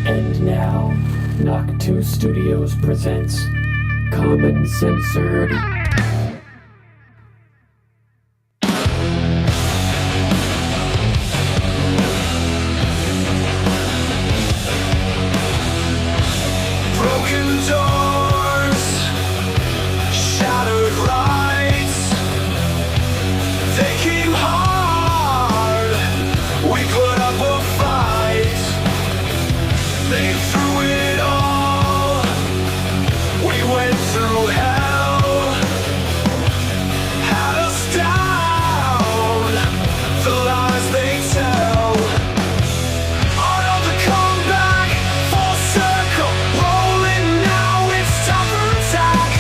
And now, Knock 2 Studios presents Common Censored. Broken doors, shattered lights. They came hard. We put up a fight. They threw it all. We went through hell. Had us down. The lies they tell. Art of the comeback, full circle, rolling now. It's time for attack.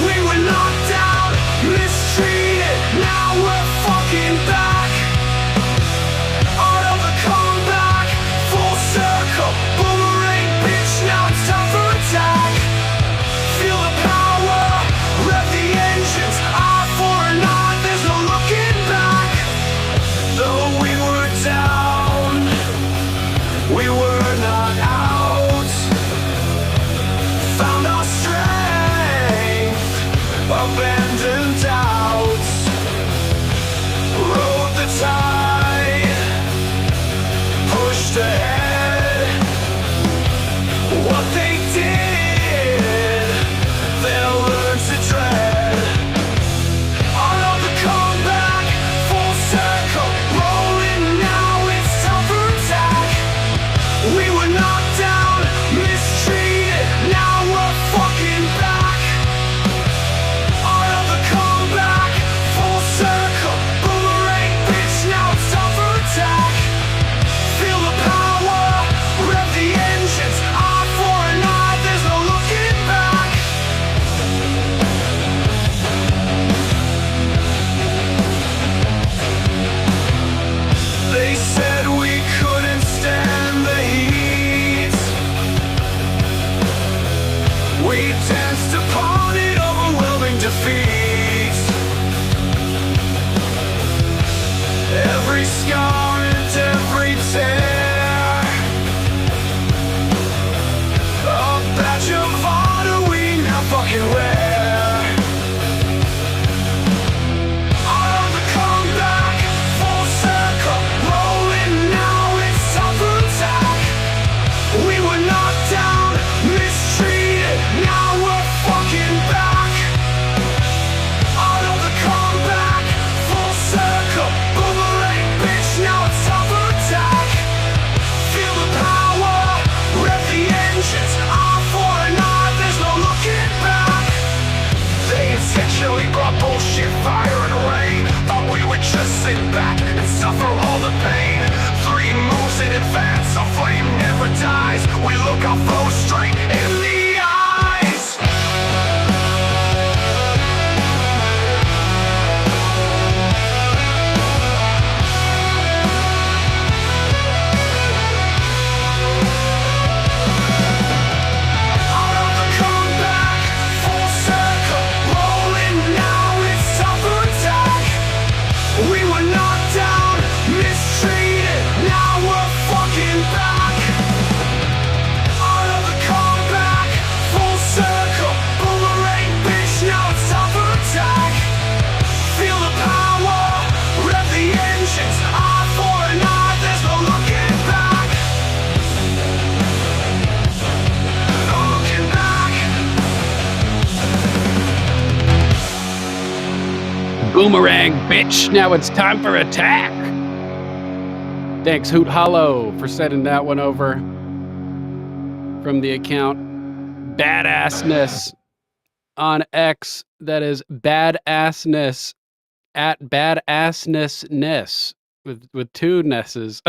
We were knocked down, mistreated. Now we're fucking back. Art of the comeback, full circle, boomerang bitch. Now it's time for attack. Feel the power, rev the engines. Eye for an eye, there's no looking back. Though we were down, we were not out. Found our strength, abandoned doubts. Rode the tide, pushed ahead. What they did, they'll learn to dread. Art of the comeback, full circle, rolling now. It's time for attack. We were knocked down, mistreated. Now we're fucking back. Art of the comeback, full circle, boomerang bitch. Now it's time for attack. Feel the power, rev the engines. Eye for an eye, there's no looking back. They said we couldn't stand the heat. We danced upon it, overwhelming defeat. Every scar and every tear, a badge of honor we now fucking wear. Art of the comeback, full circle, rolling now. It's time for attack. We were knocked down, mistreated. Now we're fucking back. Art of the comeback, full circle, boomerang bitch. Now it's time for attack. Feel the power, rev the engines. Eye for an eye, there's no looking back. They intentionally brought bullshit, fire and rain. Thought we would just sit back and suffer all the pain. 3 moves in advance, our flame never dies. We look our foes straight in the eyes. Art of the comeback, full circle, rolling now. It's time for attack. We were knocked down, mistreated. Now we're fucking back. Art of the comeback, full circle, boomerang bitch. Now it's time for attack. Feel the power, rev the engines. Eye for an eye, there's no looking back. No looking back. Boomerang, bitch. Now it's time for attack. Thanks, Hoot Hollow, for sending that one over from the account Badassness on X. That is Badassness at Badassness with two Nesses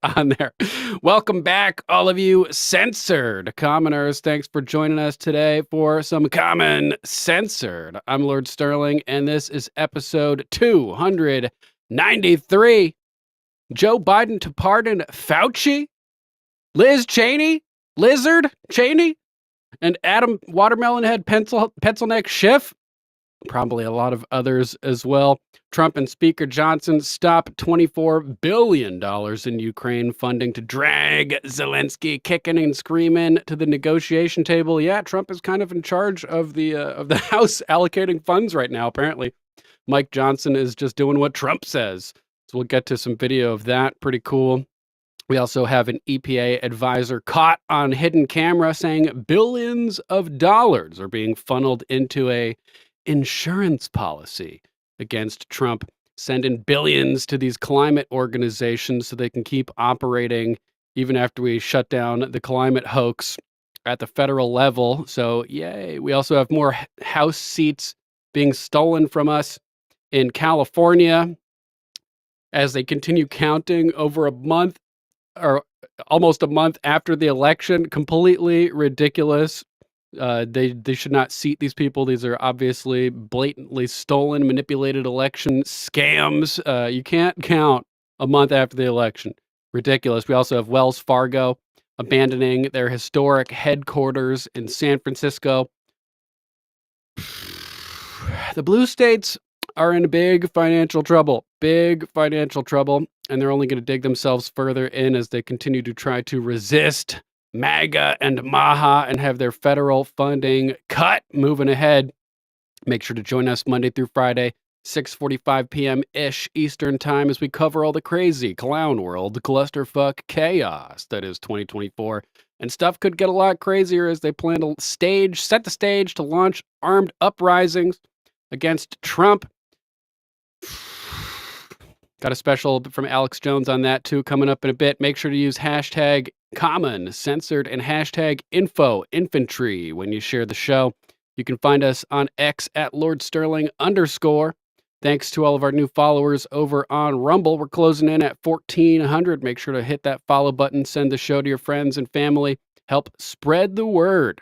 on there. Welcome back, all of you censored commoners. Thanks for joining us today for some Common Censored. I'm Lord Sterling, and this is episode 293. Joe Biden to pardon Fauci, Liz Cheney, Lizard Cheney, and Adam Watermelon Head Pencil Neck Schiff. Probably a lot of others as well. Trump and Speaker Johnson stop $24 billion in Ukraine funding to drag Zelensky kicking and screaming to the negotiation table. Yeah, Trump is kind of in charge of the House allocating funds right now, apparently. Mike Johnson is just doing what Trump says. So we'll get to some video of that. Pretty cool. We also have an EPA advisor caught on hidden camera saying billions of dollars are being funneled into a insurance policy against Trump, sending billions to these climate organizations so they can keep operating even after we shut down the climate hoax at the federal level. So, yay. We also have more House seats being stolen from us in California as they continue counting over a month or almost a month after the election. Completely ridiculous. They should not seat these people. These are obviously blatantly stolen, manipulated election scams. You can't count a month after the election. Ridiculous. We also have Wells Fargo abandoning their historic headquarters in San Francisco. The blue states are in big financial trouble, and they're only going to dig themselves further in as they continue to try to resist MAGA and MAHA and have their federal funding cut. Moving ahead, make sure to join us Monday through Friday, 6:45 p.m.-ish Eastern Time as we cover all the crazy clown world clusterfuck chaos that is 2024. And stuff could get a lot crazier as they plan to set the stage to launch armed uprisings against Trump. Got a special from Alex Jones on that too coming up in a bit. Make sure to use hashtag Common Censored and hashtag infantry when you share the show. You can find us on X at Lord Sterling _. Thanks to all of our new followers over on Rumble. We're closing in at 1,400. Make sure to hit that follow button. Send the show to your friends and family. Help spread the word.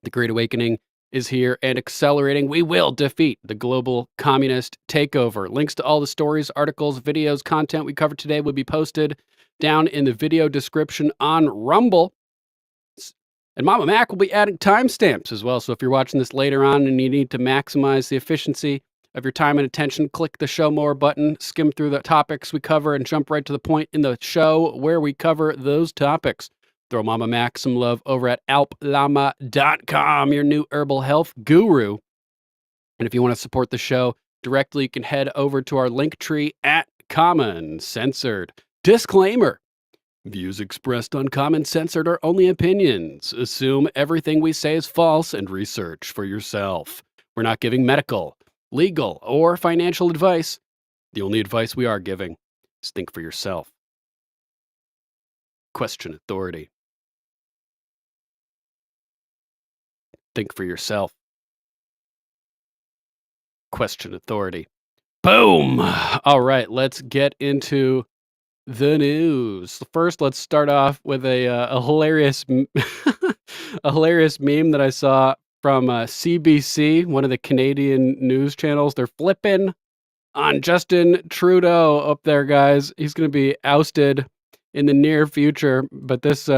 The Great Awakening is here and accelerating. We will defeat the global communist takeover. Links to all the stories, articles, videos, content we covered today will be posted down in the video description on Rumble. And Mama Mac will be adding timestamps as well. So if you're watching this later on and you need to maximize the efficiency of your time and attention, click the Show More button, skim through the topics we cover, and jump right to the point in the show where we cover those topics. Throw Mama Mac some love over at alplama.com, your new herbal health guru. And if you want to support the show directly, you can head over to our link tree at Common Censored. Disclaimer. Views expressed on Common Censored are only opinions. Assume everything we say is false and research for yourself. We're not giving medical, legal, or financial advice. The only advice we are giving is think for yourself. Question authority. Think for yourself. Question authority. Boom! All right, let's get into the news. First, let's start off with a hilarious, a hilarious meme that I saw from CBC, one of the Canadian news channels. They're flipping on Justin Trudeau up there, guys. He's going to be ousted in the near future, but this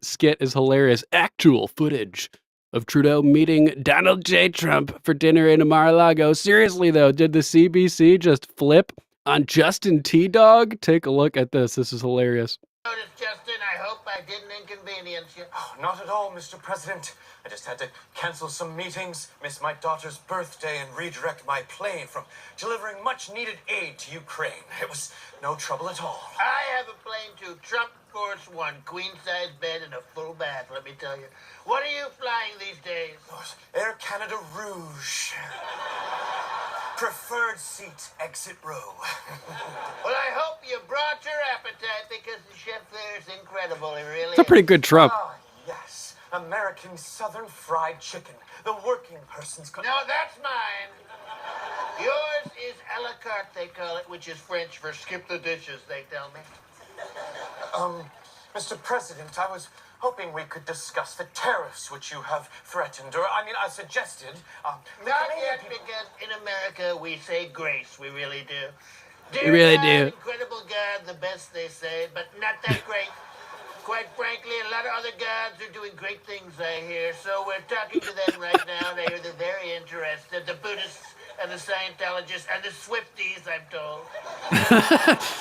skit is hilarious. Actual footage of Trudeau meeting Donald J. Trump for dinner in Mar-a-Lago. Seriously, though, did the CBC just flip on Justin T-Dog? Take a look at this. This is hilarious. Notice, Justin, I hope I didn't inconvenience you. Oh, not at all, Mr. President. I just had to cancel some meetings, miss my daughter's birthday, and redirect my plane from delivering much-needed aid to Ukraine. It was no trouble at all. I have a plane to Trump Force One, queen-size bed and a full bath, let me tell you. What are you flying these days? Oh, Air Canada Rouge. Preferred seat, exit row. Well, I hope you brought your appetite because the chef there is incredible. It really It's a pretty good Trump. Ah, yes. American Southern Fried Chicken. The working person's... No, that's mine. Yours is a la carte, they call it, which is French for skip the dishes, they tell me. Mr. President, I was hoping we could discuss the tariffs which you have threatened, or I suggested. The Not Canadian yet, people- because in America we say grace, we really do. We really God, do. incredible God, the best they say, but not that great. Quite frankly, a lot of other gods are doing great things, I hear, so we're talking to them right now. They're very interested, the Buddhists and the Scientologists and the Swifties, I'm told.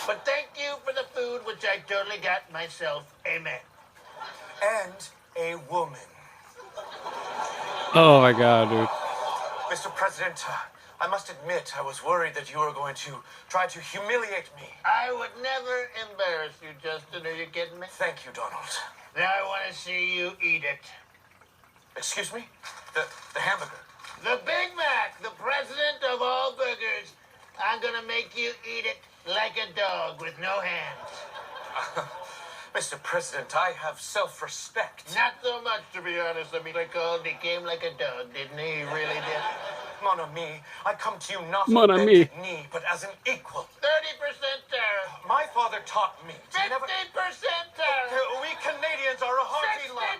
But thank you for the food, which I totally got myself. Amen. And a woman. Oh my God, dude. Mr. President, I must admit I was worried that you were going to try to humiliate me. I would never embarrass you, Justin. Are you kidding me? Thank you, Donald. Now I want to see you eat it. Excuse me? The hamburger. The Big Mac, the president of all burgers. I'm gonna make you eat it like a dog with no hands. Mr. President, I have self-respect. Not so much, to be honest. I mean, he came like a dog, didn't he? He really did. Mon ami, I come to you not Mon on ami. bended knee, but as an equal. 30% tariff. My father taught me to 50% never... tariff. We Canadians are a hearty 60% lot.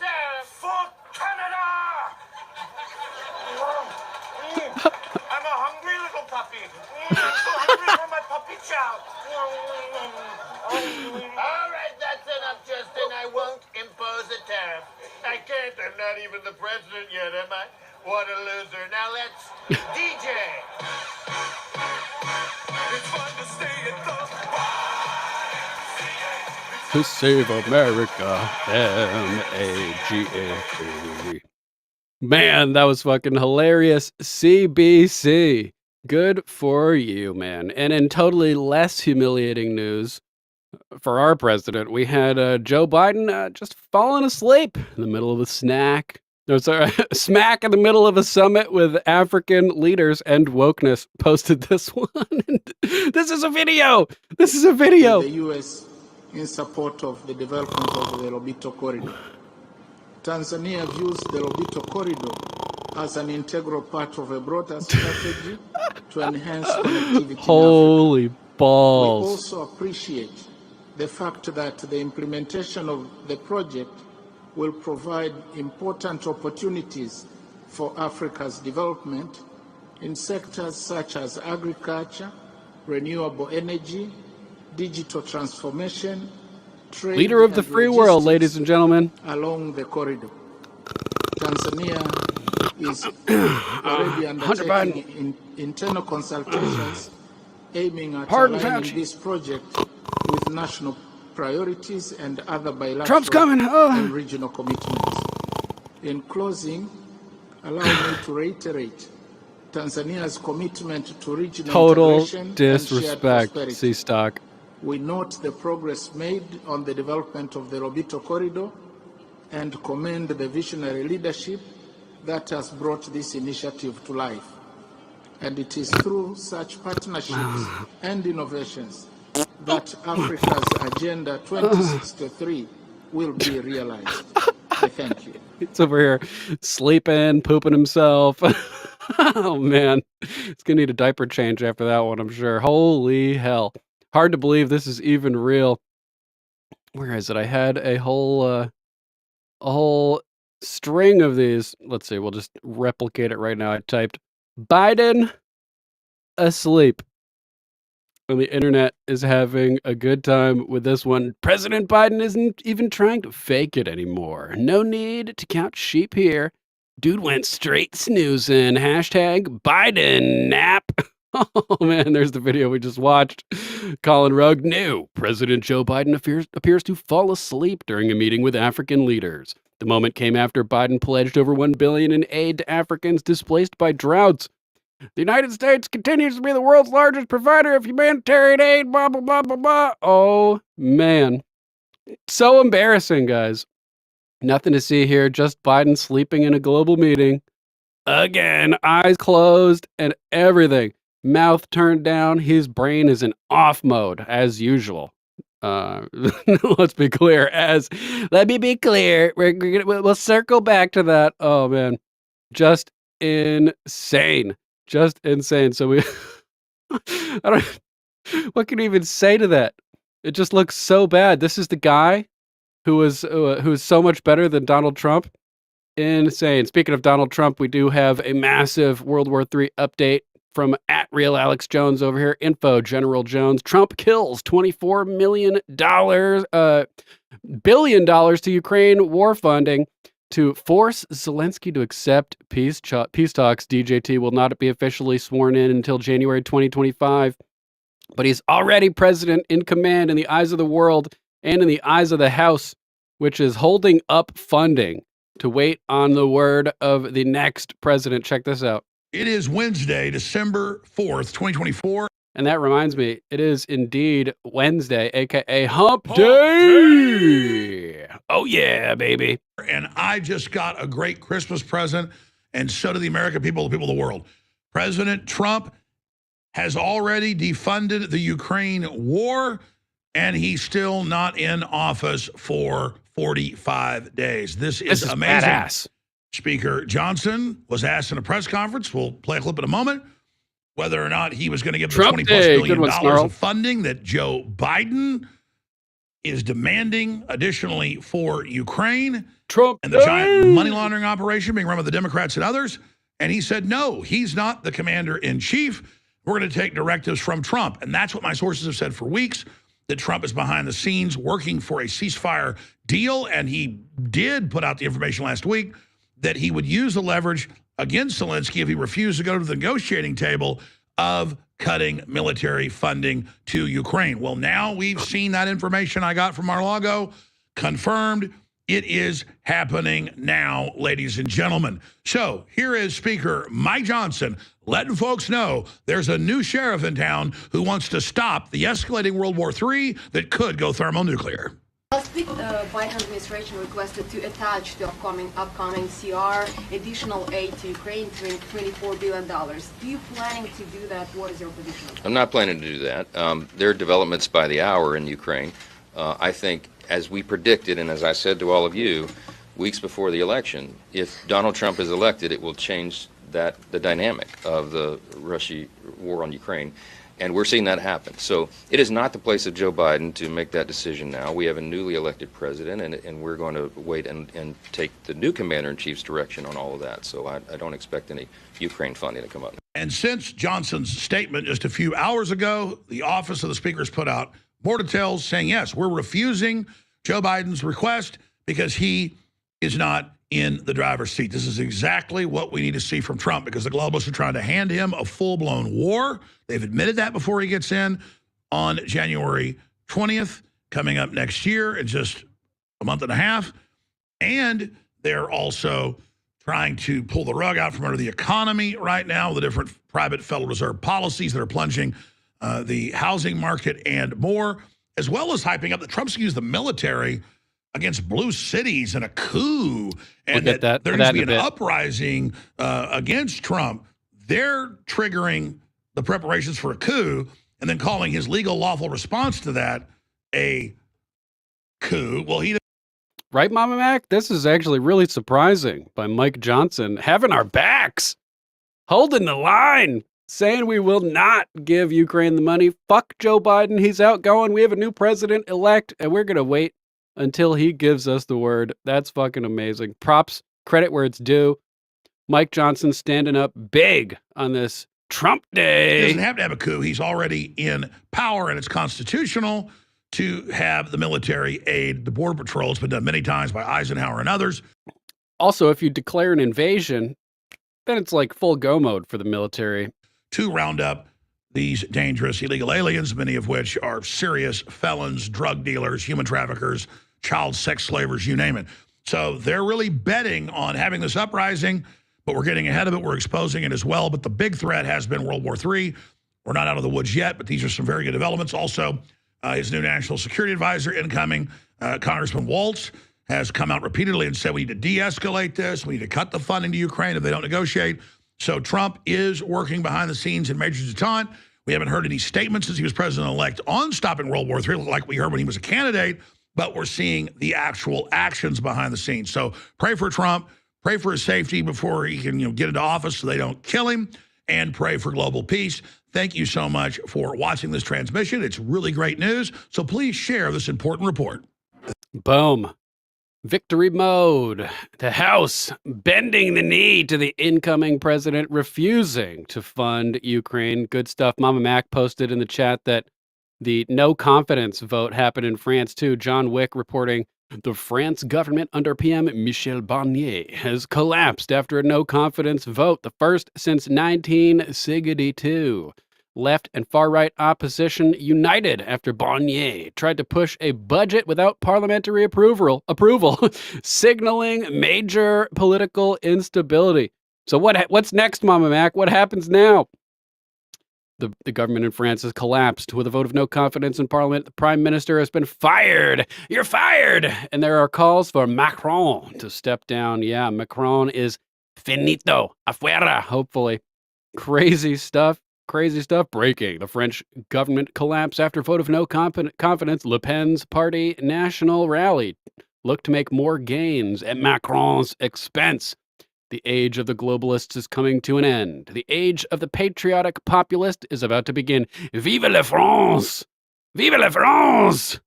tariff. For Canada! I'm a hungry little puppy. I'm so hungry for my puppy chow. All right, that's enough, Justin. I won't impose a tariff. I can't. I'm not even the president yet, am I? What a loser. Now let's DJ. It's fun to stay at the To save America, MAGA. Man, that was fucking hilarious. CBC. Good for you, man. And in totally less humiliating news for our president, we had Joe Biden just falling asleep in the middle of a snack. No, sorry, smack in the middle of a summit with African leaders and wokeness. Posted this one. This is a video. This is a video. The U.S. in support of the development of the Lobito Corridor. Tanzania views the Lobito Corridor as an integral part of a broader strategy to enhance connectivity Holy in Africa. balls. We also appreciate the fact that the implementation of the project will provide important opportunities for Africa's development in sectors such as agriculture, renewable energy, digital transformation, trade, Leader of the and free world, logistics ladies and gentlemen. along the corridor. Tanzania is already undertaking internal consultations aiming at Pardon, aligning Fauci. this project with national priorities and other bilateral Trump's coming. and regional commitments. In closing, allow me to reiterate Tanzania's commitment to regional Total integration and shared disrespect. prosperity. C stock. We note the progress made on the development of the Lobito Corridor and commend the visionary leadership that has brought this initiative to life. And it is through such partnerships and innovations that Africa's Agenda 2063 will be realized. I thank you. He's over here sleeping, pooping himself. Oh, man. He's going to need a diaper change after that one, I'm sure. Holy hell. Hard to believe this is even real. Where is it? I had a whole string of these. Let's see. We'll just replicate it right now. I typed Biden asleep. And the internet is having a good time with this one. President Biden isn't even trying to fake it anymore. No need to count sheep here. Dude went straight snoozing. Hashtag Biden nap. Oh, man, there's the video we just watched. Colin Rugg. No, President Joe Biden appears to fall asleep during a meeting with African leaders. The moment came after Biden pledged over $1 billion in aid to Africans displaced by droughts. The United States continues to be the world's largest provider of humanitarian aid, blah, blah, blah, blah, blah. Oh, man. So embarrassing, guys. Nothing to see here, just Biden sleeping in a global meeting. Again, eyes closed and everything. Mouth turned down. His brain is in off mode, as usual. Let's be clear. Let me be clear. We'll circle back to that. Oh, man. Just insane. Just insane. So we I don't. What can you even say to that? It just looks so bad. This is the guy who is so much better than Donald Trump. Insane. Speaking of Donald Trump, we do have a massive World War III update from @RealAlexJones over here. Info General Jones. Trump kills $24 billion to Ukraine war funding to force Zelensky to accept peace talks. DJT will not be officially sworn in until January 2025, but he's already president in command in the eyes of the world and in the eyes of the House, which is holding up funding to wait on the word of the next president. Check this out. It is Wednesday, December 4th, 2024. And that reminds me, it is indeed Wednesday, aka Hump Day. Oh yeah, baby. And I just got a great Christmas present, and so do the American people, the people of the world. President Trump has already defunded the Ukraine war, and he's still not in office for 45 days. This is amazing. Badass. Speaker Johnson was asked in a press conference, we'll play a clip in a moment, whether or not he was going to give the $20+ billion of funding that Joe Biden is demanding additionally for Ukraine and the giant money laundering operation being run by the Democrats and others. And he said, no, he's not the commander-in-chief. We're going to take directives from Trump. And that's what my sources have said for weeks, that Trump is behind the scenes working for a ceasefire deal. And he did put out the information last week that he would use the leverage against Zelensky if he refused to go to the negotiating table of cutting military funding to Ukraine. Well, now we've seen that information I got from Mar-a-Lago confirmed. It is happening now, ladies and gentlemen. So here is Speaker Mike Johnson letting folks know there's a new sheriff in town who wants to stop the escalating World War III that could go thermonuclear. Last week, Biden administration requested to attach to upcoming CR additional aid to Ukraine, $24 billion. Do you planning to do that? What is your position? I'm not planning to do that. There are developments by the hour in Ukraine. I think, as we predicted, and as I said to all of you weeks before the election, if Donald Trump is elected, it will change the dynamic of the Russia war on Ukraine. And we're seeing that happen. So it is not the place of Joe Biden to make that decision now. We have a newly elected president, and we're going to wait and take the new commander-in-chief's direction on all of that. So I don't expect any Ukraine funding to come up. And since Johnson's statement just a few hours ago, the office of the speaker has put out more details saying, yes, we're refusing Joe Biden's request because he is not in the driver's seat. This is exactly what we need to see from Trump, because the globalists are trying to hand him a full-blown war. They've admitted that before he gets in on January 20th, coming up next year in just a month and a half. And they're also trying to pull the rug out from under the economy right now, the different private Federal Reserve policies that are plunging the housing market and more, as well as hyping up that Trump's used the military against blue cities in a coup, and that there needs to be an uprising against Trump. They're triggering the preparations for a coup and then calling his legal, lawful response to that a coup. Well, right, Mama Mac? This is actually really surprising by Mike Johnson having our backs, holding the line, saying we will not give Ukraine the money. Fuck Joe Biden. He's outgoing. We have a new president-elect, and we're going to wait until he gives us the word. That's fucking amazing. Props, credit where it's due. Mike Johnson standing up big on this Trump Day. He doesn't have to have a coup. He's already in power, and it's constitutional to have the military aid the Border Patrol. It's been done many times by Eisenhower and others. Also, if you declare an invasion, then it's like full go mode for the military. To round up these dangerous illegal aliens, many of which are serious felons, drug dealers, human traffickers, child sex slavers, you name it. So they're really betting on having this uprising, but we're getting ahead of it. We're exposing it as well. But the big threat has been World War III. We're not out of the woods yet, but these are some very good developments. Also, his new national security advisor incoming, Congressman Waltz, has come out repeatedly and said we need to de-escalate this. We need to cut the funding to Ukraine if they don't negotiate. So Trump is working behind the scenes in major detente. We haven't heard any statements since he was president-elect on stopping World War III, like we heard when he was a candidate, but we're seeing the actual actions behind the scenes. So pray for Trump, pray for his safety before he can get into office so they don't kill him. and pray for global peace. Thank you so much for watching this transmission. It's really great news. So please share this important report. Boom. Victory mode. The House bending the knee to the incoming president, refusing to fund Ukraine. Good stuff. Mama Mac posted in the chat that the no confidence vote happened in France too. John Wick reporting the France government under PM Michel Barnier has collapsed after a no confidence vote, the first since 1962. Left and far-right opposition united after Barnier tried to push a budget without parliamentary approval, signaling major political instability. So what's next, Mama Mac? What happens now? The government in France has collapsed with a vote of no confidence in parliament. The prime minister has been fired. You're fired! And there are calls for Macron to step down. Yeah, Macron is finito, afuera, hopefully. Crazy stuff breaking. The French government collapse after vote of no confidence. Le Pen's party national rally looked to make more gains at Macron's expense. The age of the globalists is coming to an end. The age of the patriotic populist is about to begin. Vive la France! Vive la France!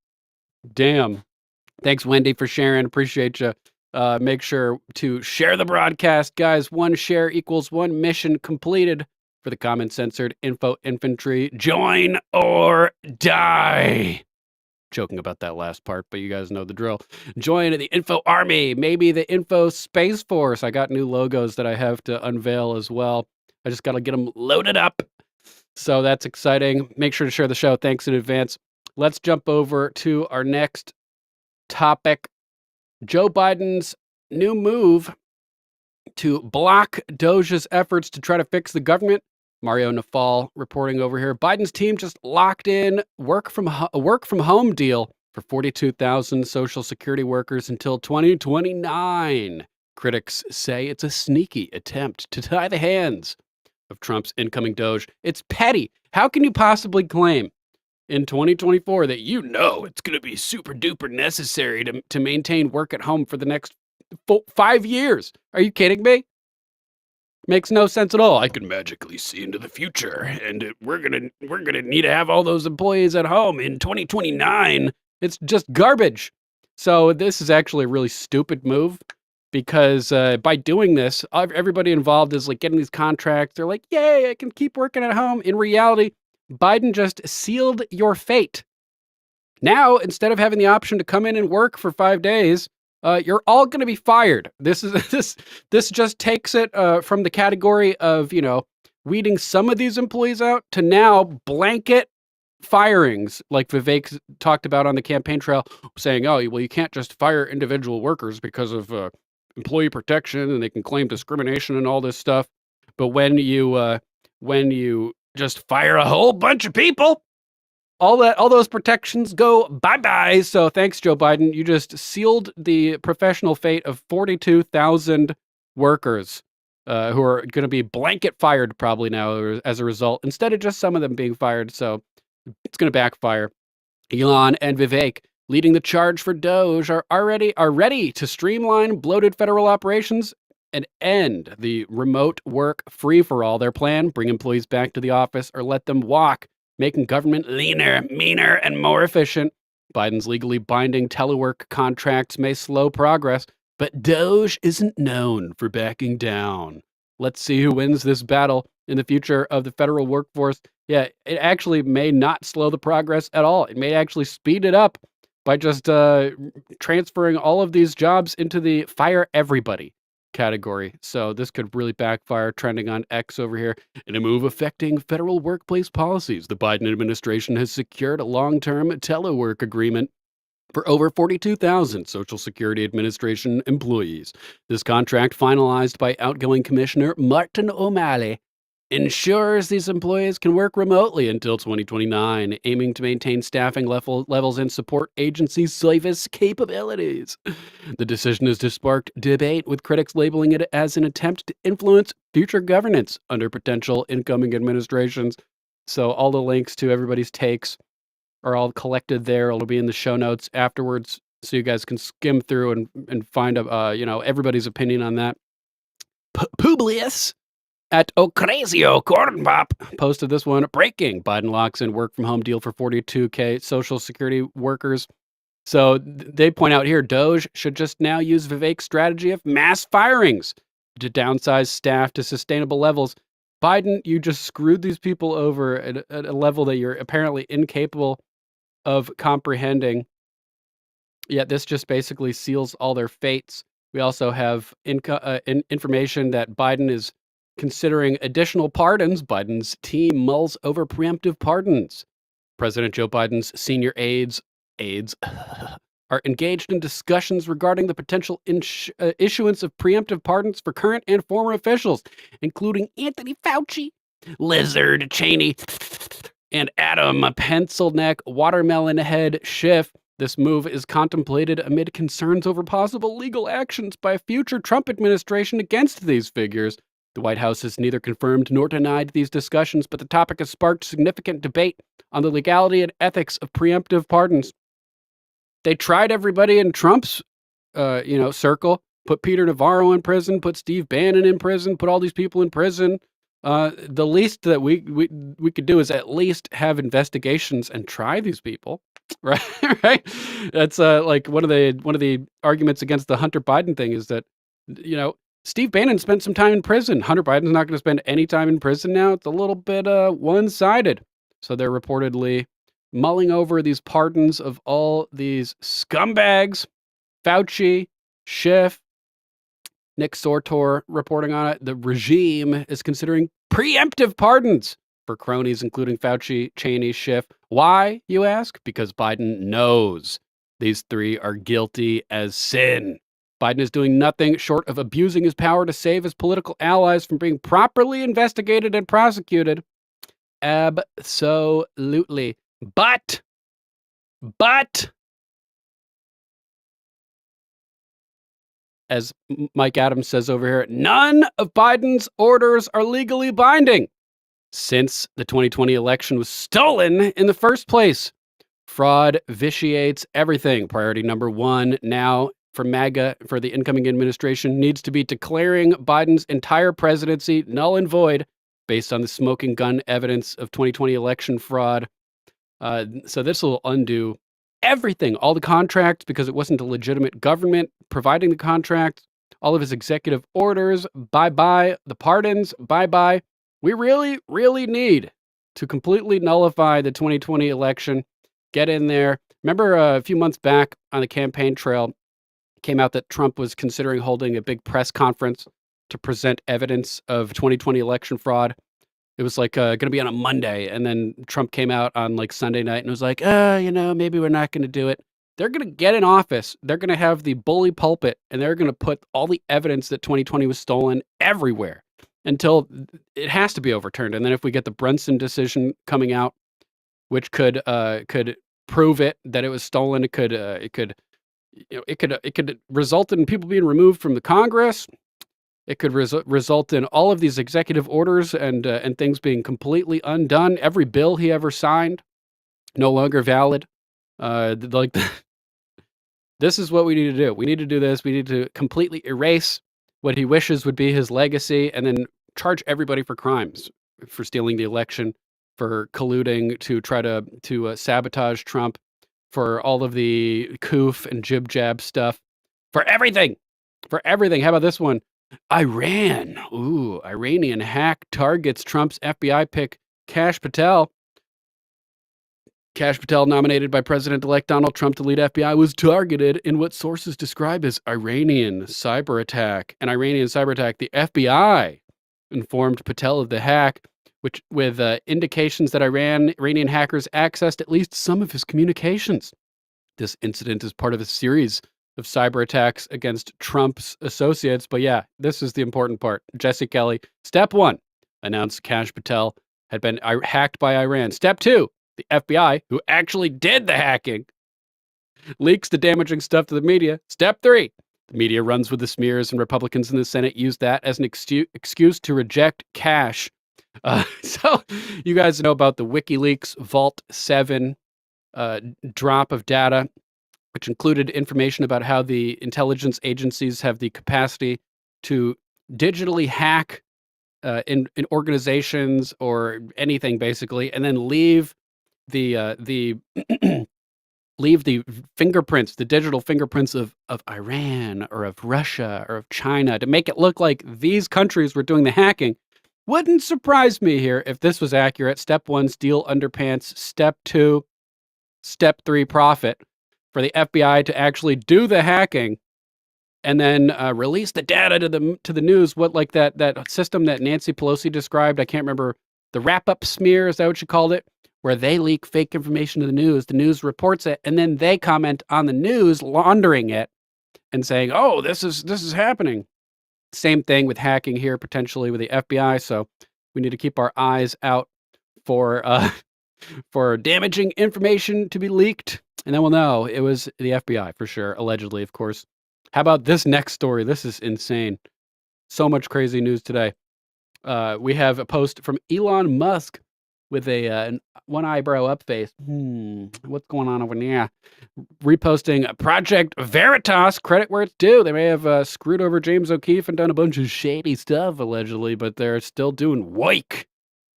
Damn. Thanks, Wendy, for sharing. Appreciate you. Make sure to share the broadcast, guys. 1 share equals 1 mission completed for the Common Censored Info Infantry. Join or die. Joking about that last part, but you guys know the drill. Join the Info Army, maybe the Info Space Force. I got new logos that I have to unveil as well. I just got to get them loaded up. So that's exciting. Make sure to share the show. Thanks in advance. Let's jump over to our next topic. Joe Biden's new move to block Doge's efforts to try to fix the government. Mario Nafal reporting over here. Biden's team just locked in a work from home deal for 42,000 Social Security workers until 2029. Critics say it's a sneaky attempt to tie the hands of Trump's incoming Doge. It's petty. How can you possibly claim in 2024 that it's going to be super duper necessary to maintain work at home for the next 5 years? Are you kidding me? Makes no sense at all. I can magically see into the future, and we're gonna need to have all those employees at home in 2029. It's just garbage. So this is actually a really stupid move because by doing this, everybody involved is like getting these contracts. They're like, "Yay, I can keep working at home." In reality, Biden just sealed your fate. Now, instead of having the option to come in and work for 5 days, you're all going to be fired. This just takes it from the category of, weeding some of these employees out to now blanket firings, like Vivek talked about on the campaign trail, saying, oh, well, you can't just fire individual workers because of employee protection and they can claim discrimination and all this stuff. But when you just fire a whole bunch of people, all those protections go bye-bye. So thanks, Joe Biden. You just sealed the professional fate of 42,000 workers who are going to be blanket fired probably now as a result, instead of just some of them being fired. So it's going to backfire. Elon and Vivek, leading the charge for Doge, are ready to streamline bloated federal operations and end the remote work free-for-all. Their plan, bring employees back to the office or let them walk, making government leaner, meaner, and more efficient. Biden's legally binding telework contracts may slow progress, but Doge isn't known for backing down. Let's see who wins this battle in the future of the federal workforce. Yeah, it actually may not slow the progress at all. It may actually speed it up by just transferring all of these jobs into the fire everybody category. So this could really backfire, trending on X over here. In a move affecting federal workplace policies, the Biden administration has secured a long-term telework agreement for over 42,000 Social Security Administration employees. This contract, finalized by outgoing Commissioner Martin O'Malley, ensures these employees can work remotely until 2029, aiming to maintain staffing levels and support agency service capabilities. The decision has sparked debate, with critics labeling it as an attempt to influence future governance under potential incoming administrations. So all the links to everybody's takes are all collected there. It'll be in the show notes afterwards, so you guys can skim through and find everybody's opinion on that. Publius At Ocrazio Corn Pop posted this one. Breaking. Biden locks in work from home deal for 42K Social Security workers. So they point out here, Doge should just now use Vivek's strategy of mass firings to downsize staff to sustainable levels. Biden, you just screwed these people over at a level that you're apparently incapable of comprehending. Yet this just basically seals all their fates. We also have information that Biden is considering additional pardons. Biden's team mulls over preemptive pardons. President Joe Biden's senior aides are engaged in discussions regarding the potential issuance of preemptive pardons for current and former officials, including Anthony Fauci, Lizard Cheney, and Adam Pencil-neck Watermelon Head Schiff. This move is contemplated amid concerns over possible legal actions by a future Trump administration against these figures. The White House has neither confirmed nor denied these discussions, but the topic has sparked significant debate on the legality and ethics of preemptive pardons. They tried everybody in Trump's, circle, put Peter Navarro in prison, put Steve Bannon in prison, put all these people in prison. The least that we could do is at least have investigations and try these people, right? Right? That's like one of the arguments against the Hunter Biden thing is that, Steve Bannon spent some time in prison. Hunter Biden's not going to spend any time in prison now. It's a little bit one-sided. So they're reportedly mulling over these pardons of all these scumbags. Fauci, Schiff, Nick Sortor reporting on it. The regime is considering preemptive pardons for cronies, including Fauci, Cheney, Schiff. Why, you ask? Because Biden knows these three are guilty as sin. Biden is doing nothing short of abusing his power to save his political allies from being properly investigated and prosecuted. Absolutely. But, as Mike Adams says over here, none of Biden's orders are legally binding since the 2020 election was stolen in the first place. Fraud vitiates everything. Priority number one now for MAGA, for the incoming administration, needs to be declaring Biden's entire presidency null and void based on the smoking gun evidence of 2020 election fraud. So this will undo everything, all the contracts, because it wasn't a legitimate government providing the contracts, all of his executive orders, bye-bye, the pardons, bye-bye. We really, really need to completely nullify the 2020 election, get in there. Remember a few months back on the campaign trail, it came out that Trump was considering holding a big press conference to present evidence of 2020 election fraud. It was like going to be on a Monday, and then Trump came out on like Sunday night and was like, maybe we're not going to do it. They're going to get in office. They're going to have the bully pulpit, and they're going to put all the evidence that 2020 was stolen everywhere until it has to be overturned. And then if we get the Brunson decision coming out, which could prove it that it was stolen, it could result in people being removed from the Congress. It could result in all of these executive orders and things being completely undone. Every bill he ever signed, no longer valid. This is what we need to do. We need to do this. We need to completely erase what he wishes would be his legacy and then charge everybody for crimes, for stealing the election, for colluding to try to sabotage Trump, for all of the coof and jib-jab stuff, for everything. For everything. How about this one? Iran. Ooh, Iranian hack targets Trump's FBI pick, Kash Patel. Kash Patel, nominated by President-elect Donald Trump to lead FBI, was targeted in what sources describe as Iranian cyber attack. An Iranian cyber attack. The FBI informed Patel of the hack, which with indications that Iranian hackers accessed at least some of his communications. This incident is part of a series of cyber attacks against Trump's associates. But yeah, this is the important part. Jesse Kelly, step one, announced Kash Patel had been hacked by Iran. Step two, the FBI, who actually did the hacking, leaks the damaging stuff to the media. Step three, the media runs with the smears, and Republicans in the Senate use that as an excuse to reject Kash. So you guys know about the WikiLeaks Vault 7 drop of data, which included information about how the intelligence agencies have the capacity to digitally hack in organizations or anything basically, and then leave the leave the fingerprints, the digital fingerprints of Iran or of Russia or of China to make it look like these countries were doing the hacking. Wouldn't surprise me here if this was accurate. Step 1, steal underpants. Step 2, step 3, profit. For the FBI to actually do the hacking and then release the data to the news. What, like that system that Nancy Pelosi described? I can't remember. The wrap-up smear, is that what you called it? Where they leak fake information to the news reports it, and then they comment on the news, laundering it and saying, "Oh, this is happening." Same thing with hacking here, potentially with the FBI. So we need to keep our eyes out for damaging information to be leaked, and then we'll know it was the FBI for sure, allegedly, of course. How about this next story? This is insane. So much crazy news today. We have a post from Elon Musk with a one eyebrow up face. What's going on over there? Reposting Project Veritas, credit where it's due. They may have screwed over James O'Keefe and done a bunch of shady stuff, allegedly, but they're still doing woik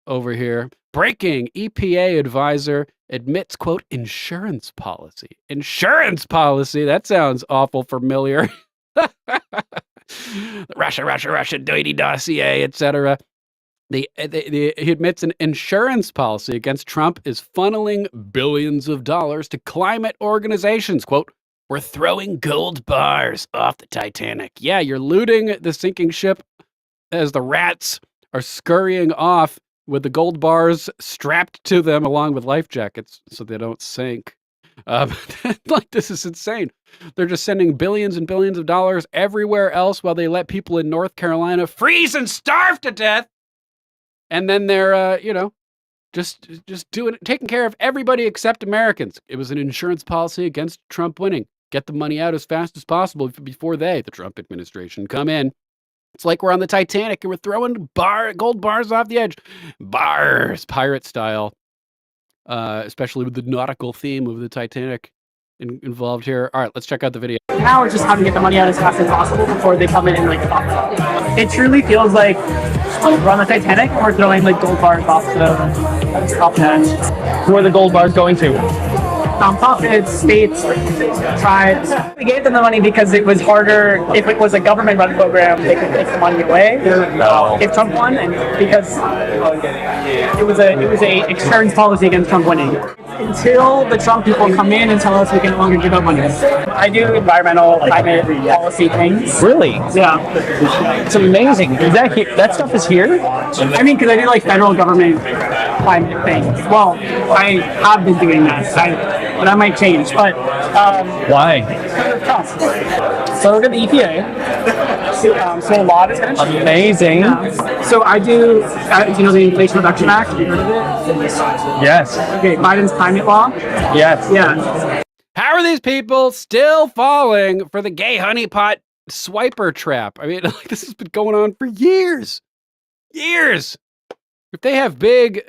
over here. Breaking, EPA advisor admits, quote, insurance policy. Insurance policy? That sounds awful familiar. Russia, dirty dossier, etc. He admits an insurance policy against Trump is funneling billions of dollars to climate organizations. Quote, we're throwing gold bars off the Titanic. Yeah, you're looting the sinking ship as the rats are scurrying off with the gold bars strapped to them along with life jackets so they don't sink. Like, this is insane. They're just sending billions and billions of dollars everywhere else while they let people in North Carolina freeze and starve to death. And then they're, just taking care of everybody except Americans. It was an insurance policy against Trump winning. Get the money out as fast as possible before the Trump administration, come in. It's like we're on the Titanic and we're throwing gold bars off the edge. Bars, pirate style, especially with the nautical theme of the Titanic involved here. All right, let's check out the video. Now we're just having to get the money out as fast as possible before they come in and like it truly feels like we're on the Titanic and we're throwing like gold bars off the edge. Who are the gold bars going to? Nonprofits, states, tribes. We gave them the money because it was harder. If it was a government-run program, they could take the money away if Trump won, and because it was a insurance policy against Trump winning. Until the Trump people come in and tell us we can no longer give out money. I do environmental, climate policy things. Really? Yeah. It's amazing. Is that stuff is here? I mean, because I do like federal government climate things. Well, I have been doing that, but that might change. But why? So look at the EPA. So a lot is going to change. Amazing. So I do, the Inflation Reduction Act. Have you heard of it? Yes. Okay, Biden's climate law. Yes. Yeah. How are these people still falling for the gay honeypot swiper trap? I mean, this has been going on for years. Years. If they have big,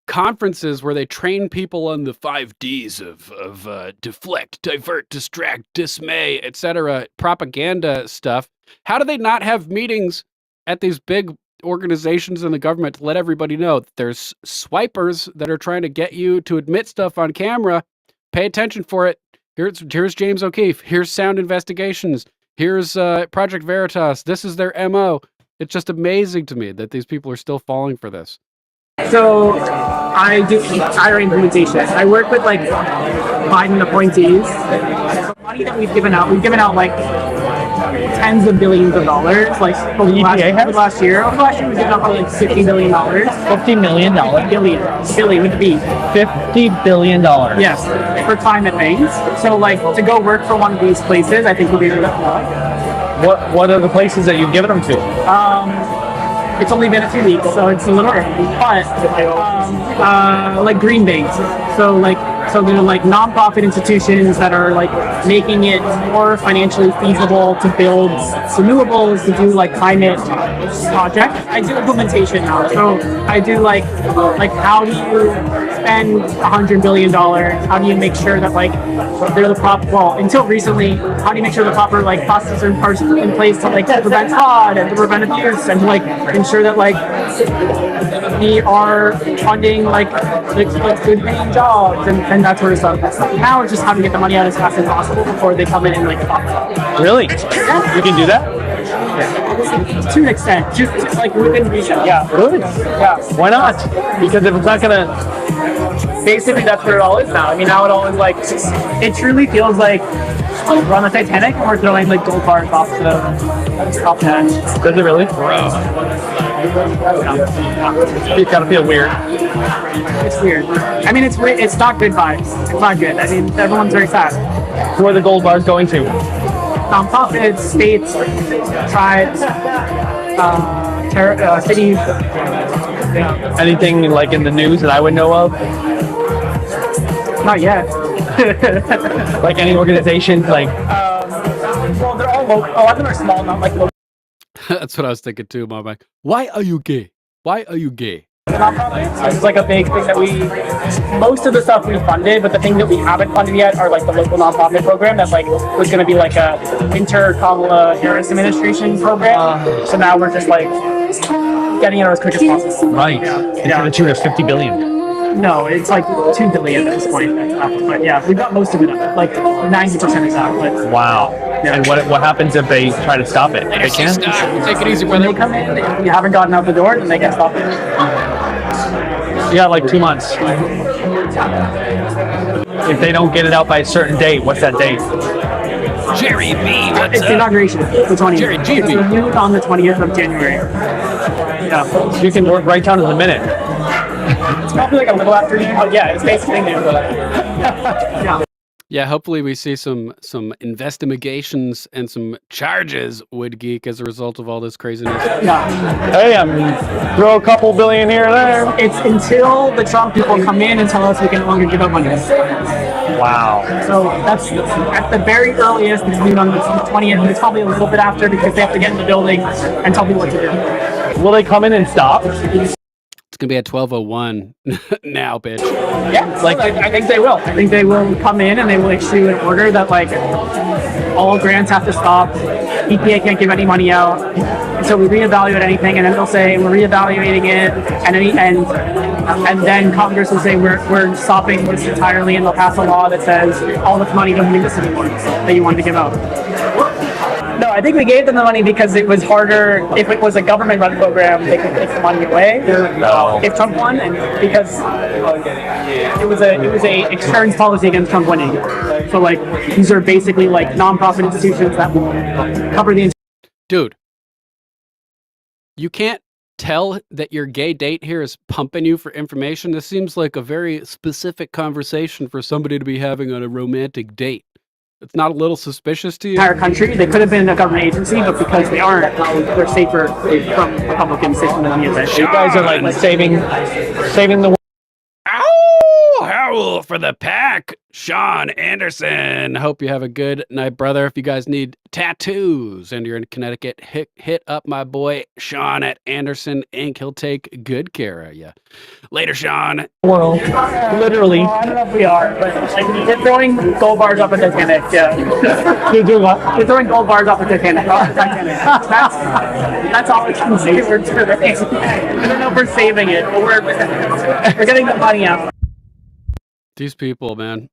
conferences where they train people on the 5 Ds of deflect, divert, distract, dismay, etc., propaganda stuff, how do they not have meetings at these big organizations in the government to let everybody know that there's swipers that are trying to get you to admit stuff on camera? Pay attention for it. Here's James O'Keefe. Here's Sound Investigations. Here's Project Veritas. This is their MO. It's just amazing to me that these people are still falling for this. So I do IRA implementation. I work with like Biden appointees. The money that we've given out like tens of billions of dollars. Like over the last year we've given out probably like $50 billion. $50 million? Billion with B. $50 billion. Yes, for climate things. So like to go work for one of these places, I think would be really cool. What are the places that you've given them to? It's only been a few weeks, so it's a little early. But like green banks, so they're like nonprofit institutions that are like making it more financially feasible to build renewables, to do like climate project. I do implementation now, so I do like how do you spend $100 billion? How do you make sure that like they're the proper? Well, until recently, how do you make sure the proper like processes are in place to like prevent fraud and to prevent abuse and to like ensure that like we are funding like good paying jobs and that sort of stuff. Now it's just how to get the money out as fast as possible before they come in and like stop. Really? You can do that? To an extent, just like within reason. Yeah. Good. Yeah. Why not? Because if it's not gonna, basically that's what it all is now. I mean, now it all is like, it truly feels like we're on the Titanic and we're throwing like gold bars off the edge. Does it really? Bro. It kind of feels weird. It's weird. I mean, it's not good vibes. It's not good. I mean, everyone's very sad. Who are the gold bars going to? Nonprofits, states, tribes, cities. Anything like in the news that I would know of? Not yet. Like any organization, like. Well, they're all local. A lot of them are small, not like local. That's what I was thinking too, Mom. Like, why are you gay? Why are you gay? It's like a big thing that most of the stuff we funded, but the thing that we haven't funded yet are like the local nonprofit program that like was going to be like a winter Kamala Harris administration program. So now we're just like getting it out as quick as possible. Right. It's to the tune of $50 billion. No, it's like $2 billion at this point. But yeah, we've got most of it up. Like 90% is out. But wow. Yeah. And what happens if they try to stop it? They can't? Take it easy, when brother. they come in, if you haven't gotten out the door, then they get stopped. You got like 2 months. If they don't get it out by a certain date, what's that date? Jerry B, what's It's the inauguration, the 20th. Jerry G. It's renewed on the 20th of January. Yeah. You can write down to the minute. It's probably like a little afternoon, but yeah, it's basically new. Yeah. Yeah, hopefully we see some investigations and some charges, Wood Geek, as a result of all this craziness. Yeah. Hey, throw a couple billion here or there. It's until the Trump people come in and tell us we can no longer give out money. Wow. So that's at the very earliest. It's due on the 20th, and it's probably a little bit after because they have to get in the building and tell people what to do. Will they come in and stop? It's going to be at 12:01 now, bitch. Yeah, like I think they will. I think they will come in and they will issue an order that like all grants have to stop. EPA can't give any money out until we reevaluate anything, and then they'll say we're reevaluating it, and then Congress will say we're stopping this entirely, and they'll pass a law that says all this money doesn't exist anymore that you wanted to give out. No, I think we gave them the money because it was harder. If it was a government-run program, they could take the money away. No. If Trump won, and because it was a external policy against Trump winning. So like these are basically like nonprofit institutions that will cover the. Dude, you can't tell that your gay date here is pumping you for information. This seems like a very specific conversation for somebody to be having on a romantic date. It's not a little suspicious to you? Entire country. They could have been a government agency, but because they aren't, they're safer from Republicans taking the money of it. You guys are like saving the. Ow! Howl for the pack, Sean Anderson. Hope you have a good night, brother. If you guys need tattoos and you're in Connecticut, hit up my boy Sean at Anderson Inc. He'll take good care of you. Later, Sean. World, literally. I don't know if we are, but like, they're throwing gold bars off the Titanic. Yeah. You're doing what? They're throwing gold bars off the Titanic. That's all we can say. I don't know if we're saving it, but we're getting the money out. These people, man.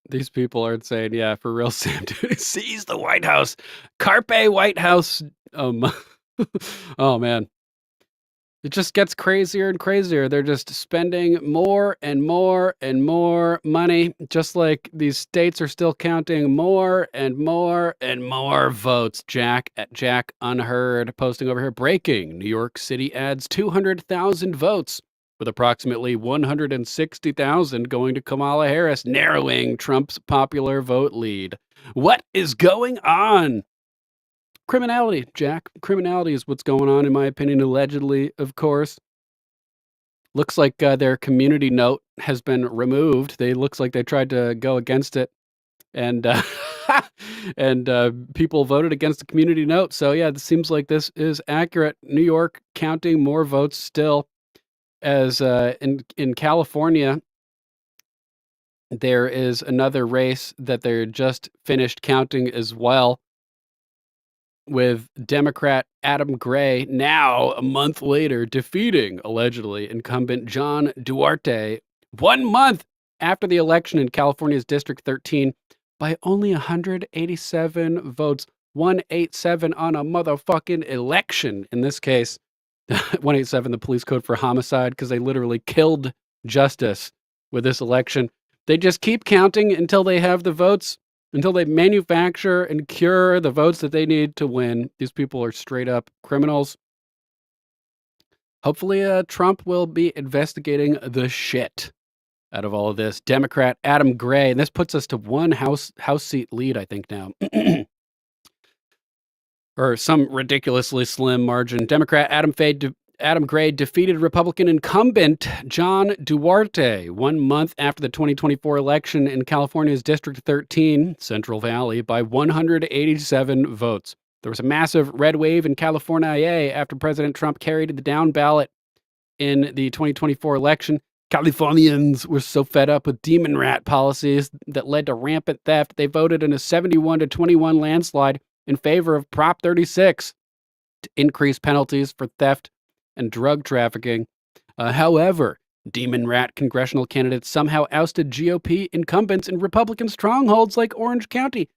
These people are insane. Yeah, for real, Sam. Dude, seize the White House. Carpe White House. Oh, man. It just gets crazier and crazier. They're just spending more and more and more money, just like these states are still counting more and more and more votes. Jack at Jack Unheard posting over here. Breaking. New York City adds 200,000 votes, with approximately 160,000 going to Kamala Harris, narrowing Trump's popular vote lead. What is going on? Criminality, Jack. Criminality is what's going on, in my opinion, allegedly, of course. Looks like their community note has been removed. Looks like they tried to go against it. And and people voted against the community note. So yeah, it seems like this is accurate. New York counting more votes still, as in California, there is another race that they're just finished counting as well, with Democrat Adam Gray now, a month later, defeating, allegedly, incumbent John Duarte 1 month after the election in California's District 13 by only 187 votes. 187 on a motherfucking election. In this case, 187, the police code for homicide, because they literally killed justice with this election. They just keep counting until they have the votes, until they manufacture and cure the votes that they need to win. These people are straight up criminals. Hopefully, Trump will be investigating the shit out of all of this. Democrat Adam Gray, and this puts us to one House seat lead, I think, now. Or some ridiculously slim margin. Democrat Adam Gray defeated Republican incumbent John Duarte 1 month after the 2024 election in California's District 13, Central Valley, by 187 votes. There was a massive red wave in California after President Trump carried the down ballot in the 2024 election. Californians were so fed up with demon rat policies that led to rampant theft, they voted in a 71-21 landslide in favor of Prop 36 to increase penalties for theft and drug trafficking. However, demon rat congressional candidates somehow ousted GOP incumbents in Republican strongholds like Orange County.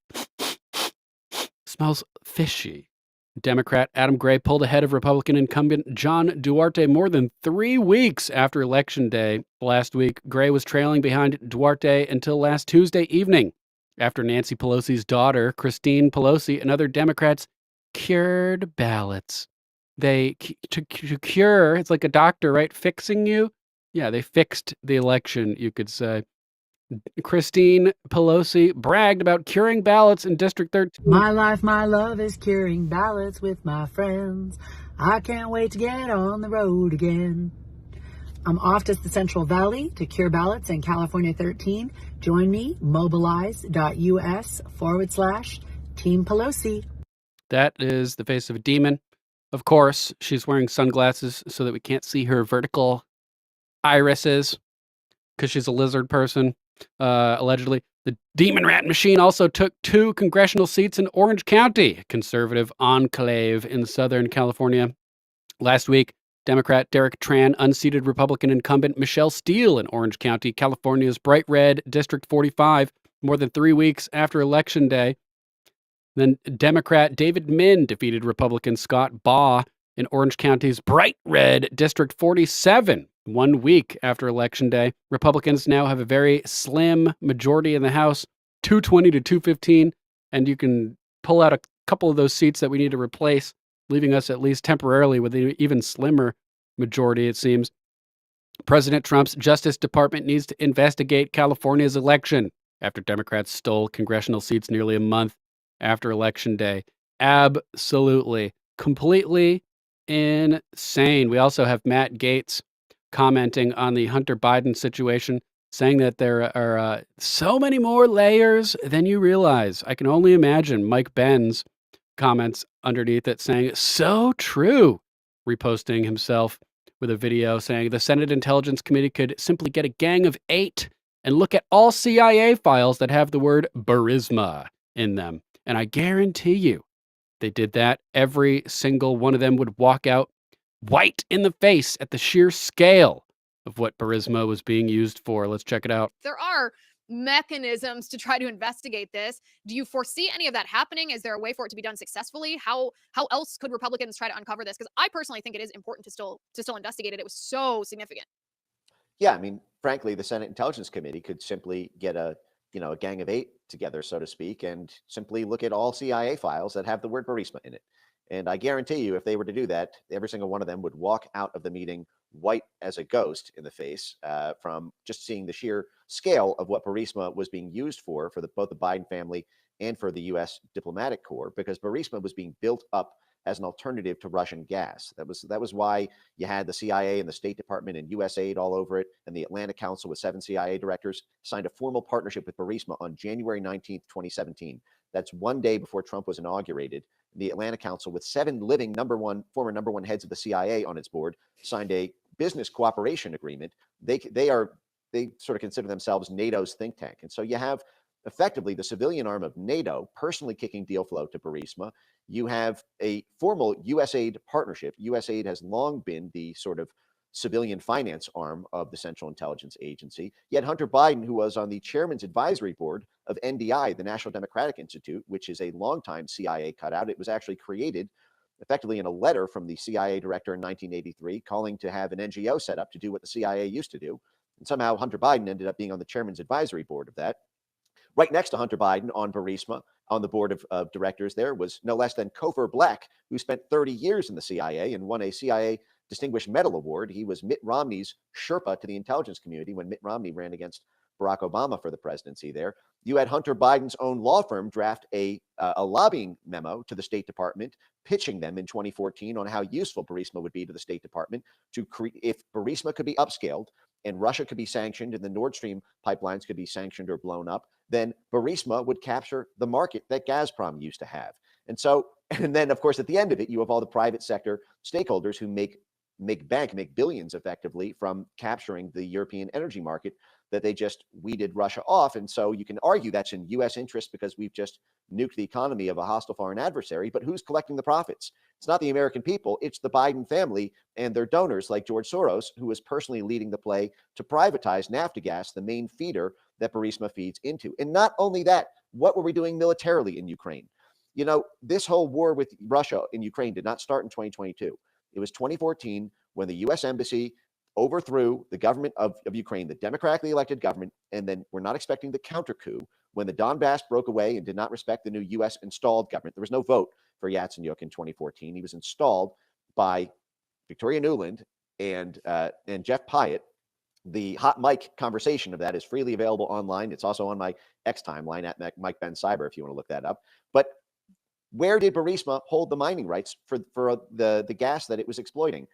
Smells fishy. Democrat Adam Gray pulled ahead of Republican incumbent John Duarte more than 3 weeks after Election Day. Last week, Gray was trailing behind Duarte until last Tuesday evening, after Nancy Pelosi's daughter, Christine Pelosi, and other Democrats cured ballots. To cure, it's like a doctor, right? Fixing you? Yeah, they fixed the election, you could say. Christine Pelosi bragged about curing ballots in District 13. My life, my love is curing ballots with my friends. I can't wait to get on the road again. I'm off to the Central Valley to cure ballots in California 13. Join me, mobilize.us/Team Pelosi. That is the face of a demon. Of course, she's wearing sunglasses so that we can't see her vertical irises, because she's a lizard person, allegedly. The demon rat machine also took 2 congressional seats in Orange County, a conservative enclave in Southern California. Last week, Democrat Derek Tran unseated Republican incumbent Michelle Steele in Orange County, California's bright red District 45, more than 3 weeks after Election Day. Then Democrat David Min defeated Republican Scott Baugh in Orange County's bright red District 47, 1 week after Election Day. Republicans now have a very slim majority in the House, 220 to 215, and you can pull out a couple of those seats that we need to replace, leaving us at least temporarily with an even slimmer majority, it seems. President Trump's Justice Department needs to investigate California's election after Democrats stole congressional seats nearly a month after Election Day. Absolutely. Completely insane. We also have Matt Gaetz commenting on the Hunter Biden situation, saying that there are so many more layers than you realize. I can only imagine Mike Ben's comments underneath it saying, so true, reposting himself with a video saying the Senate Intelligence Committee could simply get a gang of 8 and look at all CIA files that have the word Burisma in them. And I guarantee you, they did that, every single one of them would walk out white in the face at the sheer scale of what Burisma was being used for. Let's check it out. There are mechanisms to try to investigate this. Do you foresee any of that happening? Is there a way for it to be done successfully? How else could Republicans try to uncover this? Because I personally think it is important to still investigate it. It was so significant. Yeah, I mean, frankly, the Senate Intelligence Committee could simply get a gang of 8 together, so to speak, and simply look at all CIA files that have the word Burisma in it. And I guarantee you, if they were to do that, every single one of them would walk out of the meeting white as a ghost in the face from just seeing the sheer scale of what Burisma was being used for both the Biden family and for the U.S. diplomatic corps, because Burisma was being built up as an alternative to Russian gas. That was why you had the CIA and the State Department and USAID all over it, and the Atlantic Council with 7 CIA directors signed a formal partnership with Burisma on January 19th, 2017. That's one day before Trump was inaugurated. The Atlantic Council, with 7 living former number one heads of the CIA on its board, signed a business cooperation agreement. They sort of consider themselves NATO's think tank. And so you have effectively the civilian arm of NATO personally kicking deal flow to Burisma. You have a formal USAID partnership. USAID has long been the sort of civilian finance arm of the Central Intelligence Agency. Yet Hunter Biden, who was on the chairman's advisory board of NDI, the National Democratic Institute, which is a longtime CIA cutout. It was actually created effectively in a letter from the CIA director in 1983 calling to have an NGO set up to do what the CIA used to do. And somehow Hunter Biden ended up being on the chairman's advisory board of that. Right next to Hunter Biden on Burisma, on the board of directors there, was no less than Cofer Black, who spent 30 years in the CIA and won a CIA Distinguished Medal Award. He was Mitt Romney's Sherpa to the intelligence community when Mitt Romney ran against Barack Obama for the presidency there. You had Hunter Biden's own law firm draft a lobbying memo to the State Department, pitching them in 2014 on how useful Burisma would be to the State Department if Burisma could be upscaled and Russia could be sanctioned and the Nord Stream pipelines could be sanctioned or blown up, then Burisma would capture the market that Gazprom used to have. And then, of course, at the end of it, you have all the private sector stakeholders who make billions effectively from capturing the European energy market that they just weeded Russia off. And so you can argue that's in U.S. interest because we've just nuked the economy of a hostile foreign adversary. But who's collecting the profits? It's not the American people. It's the Biden family and their donors like George Soros, who is personally leading the play to privatize Naftogaz, the main feeder that Burisma feeds into. And not only that, what were we doing militarily in Ukraine? You know, this whole war with Russia in Ukraine did not start in 2022. It was 2014 when the U.S. Embassy overthrew the government of Ukraine, the democratically elected government, and then we're not expecting the counter coup when the Donbass broke away and did not respect the new U.S. installed government. There was no vote for Yatsenyuk in 2014. He was installed by Victoria Nuland and Jeff Pyatt. The hot mic conversation of that is freely available online. It's also on my X timeline at Mike Ben Cyber if you want to look that up. But where did Burisma hold the mining rights for the gas that it was exploiting?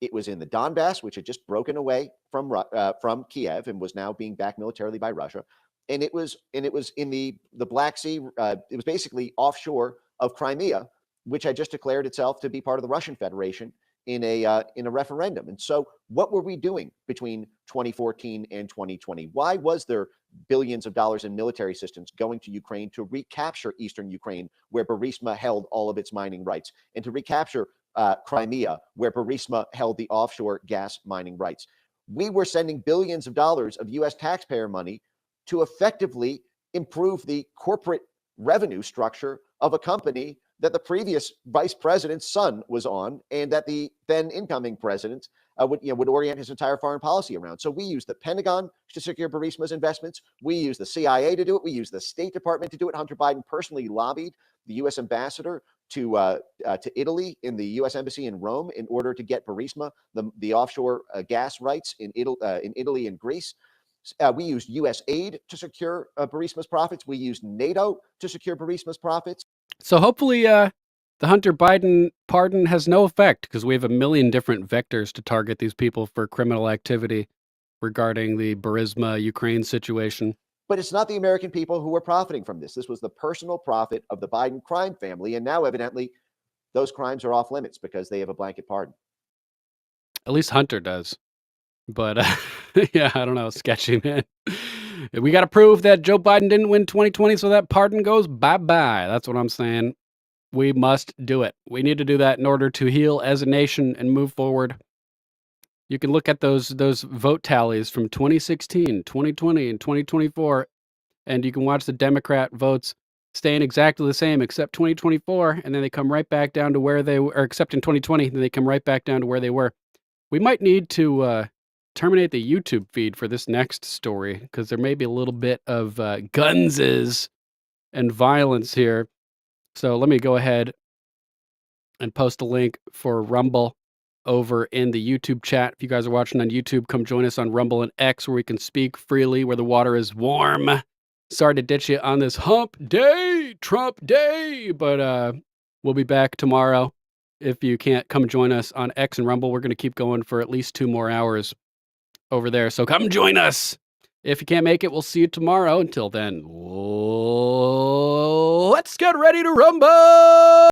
It was in the Donbass, which had just broken away from Kiev and was now being backed militarily by Russia, and it was in the Black Sea. It was basically offshore of Crimea, which had just declared itself to be part of the Russian Federation in a referendum. And so, what were we doing between 2014 and 2020? Why was there billions of dollars in military assistance going to Ukraine to recapture eastern Ukraine, where Burisma held all of its mining rights, and to recapture Crimea, where Burisma held the offshore gas mining rights? We were sending billions of dollars of U.S. taxpayer money to effectively improve the corporate revenue structure of a company that the previous vice president's son was on, and that the then incoming president would orient his entire foreign policy around. So we used the Pentagon to secure Burisma's investments. We used the CIA to do it. We used the State Department to do it. Hunter Biden personally lobbied the U.S. ambassador to Italy in the U.S. embassy in Rome in order to get Burisma the offshore gas rights in Italy and Greece. We used U.S. aid to secure Burisma's profits. We used NATO to secure Burisma's profits. So hopefully the Hunter Biden pardon has no effect, because we have a million different vectors to target these people for criminal activity regarding the Burisma Ukraine situation. But it's not the American people who are profiting from this. This was the personal profit of the Biden crime family. And now, evidently, those crimes are off limits because they have a blanket pardon. At least Hunter does. But, yeah, I don't know. Sketchy, man. We got to prove that Joe Biden didn't win 2020, so that pardon goes bye-bye. That's what I'm saying. We must do it. We need to do that in order to heal as a nation and move forward. You can look at those vote tallies from 2016, 2020, and 2024, and you can watch the Democrat votes staying exactly the same except 2024, and then they come right back down to where they were, or except in 2020, then they come right back down to where they were. We might need to terminate the YouTube feed for this next story, because there may be a little bit of gunses and violence here. So let me go ahead and post a link for Rumble over in the YouTube chat. If you guys are watching on YouTube, come join us on Rumble and X, where we can speak freely, where the water is warm. Sorry to ditch you on this hump day, Trump day, but we'll be back tomorrow if you can't come join us on X and Rumble, we're going to keep going for at least 2 more hours over there. So come join us. If you can't make it, we'll see you tomorrow. Until then, let's get ready to rumble.